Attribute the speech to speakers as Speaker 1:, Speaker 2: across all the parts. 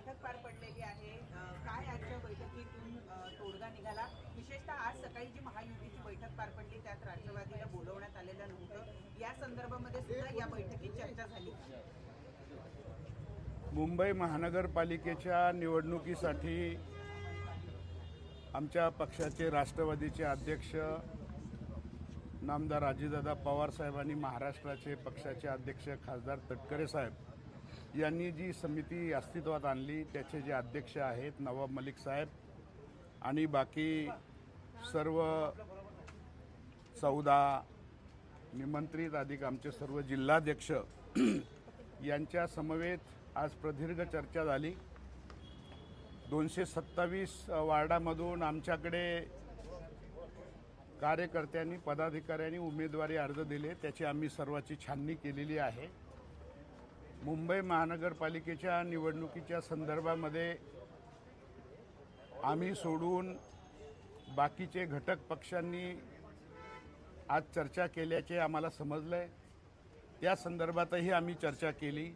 Speaker 1: बैठक पार पडलेली आहे। काय आजच्या बैठकीतून तोडगा निघाला? विशेषतः आज सकाळी जी महायुतीची बैठक पार पडली त्यात राष्ट्रवादीला बोलवण्यात आलेलं नव्हतं, या संदर्भामध्ये सुद्धा या बैठकीत चर्चा झाली।
Speaker 2: मुंबई महानगरपालिकेच्या निवडणुकीसाठी आमच्या पक्षाचे राष्ट्रवादीचे अध्यक्ष नामदार अजितदादा पवार साहेबांनी महाराष्ट्राचे पक्षाचे अध्यक्ष खासदार तटकरे साहेब यांनी जी समिती अस्तित्वात आणली त्याचे जे अध्यक्ष आहेत नवाब मलिक साहेब आणि बाकी सर्व 14 निमंत्रित अधिक आमचे सर्व जिल्हाध्यक्ष यांच्या समवेत आज प्रदीर्घ चर्चा झाली। 227 वार्डामधून आमच्याकडे कार्यकर्त्यांनी पदाधिकाऱ्यांनी उमेदवारी अर्ज दिले, त्याची आम्ही सर्वाची छाननी केलेली आहे। मुंबई महानगरपालिकेच्या निवडणुकीच्या संदर्भामध्ये आम्ही सोडून बाकीचे घटक पक्षांनी आज चर्चा केल्याचे आम्हाला समजलंय। त्या संदर्भातही आम्ही चर्चा केली।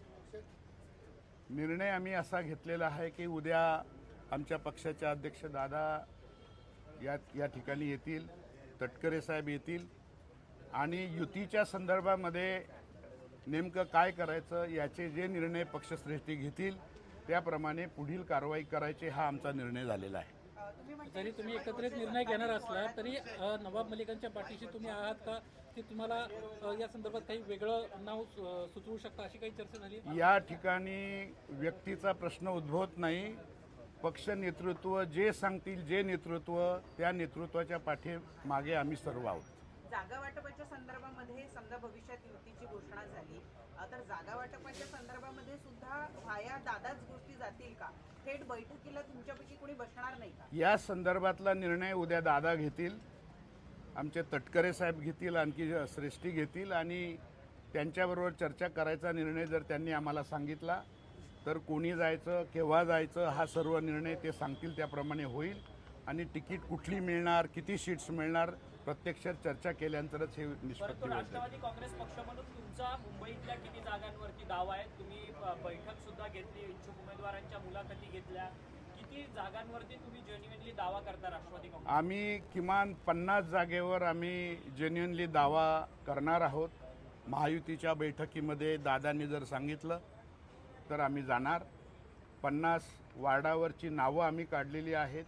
Speaker 2: निर्णय आम्ही असा घेतलेला आहे की उद्या आमच्या पक्षाचे अध्यक्ष दादा या ठिकाणी येतील, तटकरे साहेब येतील आणि युतीच्या संदर्भामध्ये नेमकं काय करायचं याचे जे निर्णय पक्षश्रेष्ठी घेतील त्याप्रमाणे पुढील कारवाई करायची हा आमचा निर्णय झालेला आहे।
Speaker 3: जरी तुम्ही एकत्रित निर्णय घेणार असला तरी नवाब मलिकांच्या पाठीशी तुम्ही आहात का, की तुम्हाला या संदर्भात काही वेगळं नाव सुचवू शकता अशी काही चर्चा झाली?
Speaker 2: या ठिकाणी व्यक्तीचा प्रश्न उद्भवत नाही। पक्ष नेतृत्व जे सांगतील, जे नेतृत्व त्या नेतृत्वाच्या पाठीमागे आम्ही सर्व आहोत।
Speaker 1: जागा वाटपाच्या संदर्भामध्ये समजा भविष्यात युतीची घोषणा झाली तर जागा वाटपाच्या संदर्भामध्ये सुद्धा व्हाया दादाच गोष्टी जातील का? थेट बैठकीला तुमच्यापैकी कोणी बसणार नाही का?
Speaker 2: या संदर्भातला निर्णय उद्या दादा घेतील, आमचे तटकरे साहेब घेतील, आणखी श्रेष्ठी घेतील आणि त्यांच्याबरोबर चर्चा करायचा निर्णय जर त्यांनी आम्हाला सांगितला तर कोणी जायचं, केव्हा जायचं हा सर्व निर्णय ते सांगतील त्याप्रमाणे होईल आणि तिकीट कुठली मिळणार, किती सीट्स मिळणार प्रत्यक्षात चर्चा केल्यानंतरच हे निष्पत्ती होईल।
Speaker 4: राष्ट्रवादी काँग्रेस पक्ष म्हणून तुमचा मुंबईतल्या किती जागांवरती दावा आहे? तुम्ही बैठक सुद्धा घेतली, इच्छुक उमेदवारांच्या मुलाखती घेतल्या, किती जागांवरती तुम्ही जेन्युइनली दावा करता राष्ट्रवादी काँग्रेस?
Speaker 2: आम्ही किमान 50 जागेवर आम्ही जेन्युइनली दावा करणार आहोत। महायुतीच्या बैठकीमध्ये दादांनी जर सांगितलं तर आम्ही जाणार। 50 वार्डावरची नावं आम्ही काढलेली आहेत।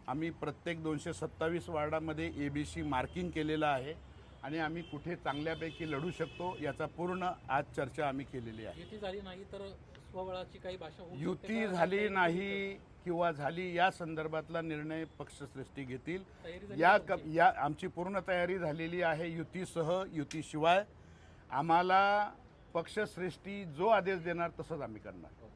Speaker 2: आम्ही प्रत्येक 227 वार्डामध्ये ABC मार्किंग केलेलं आहे आणि आम्ही कुठे चांगल्यापैकी लढू शकतो याचा पूर्ण आज चर्चा आम्ही केलेली आहे।
Speaker 3: युती झाली नाही तर स्वबळाची काही भाषा होऊ शकते
Speaker 2: युती
Speaker 3: का?
Speaker 2: झाली नाही किंवा झाली या संदर्भातला निर्णय पक्षश्रेष्ठी घेतील।
Speaker 3: तयारी
Speaker 2: या आमची पूर्ण तयारी झालेली आहे। युतीसह युतीशिवाय आम्हाला पक्षश्रेष्ठी जो आदेश देणार तसंच आम्ही करणार।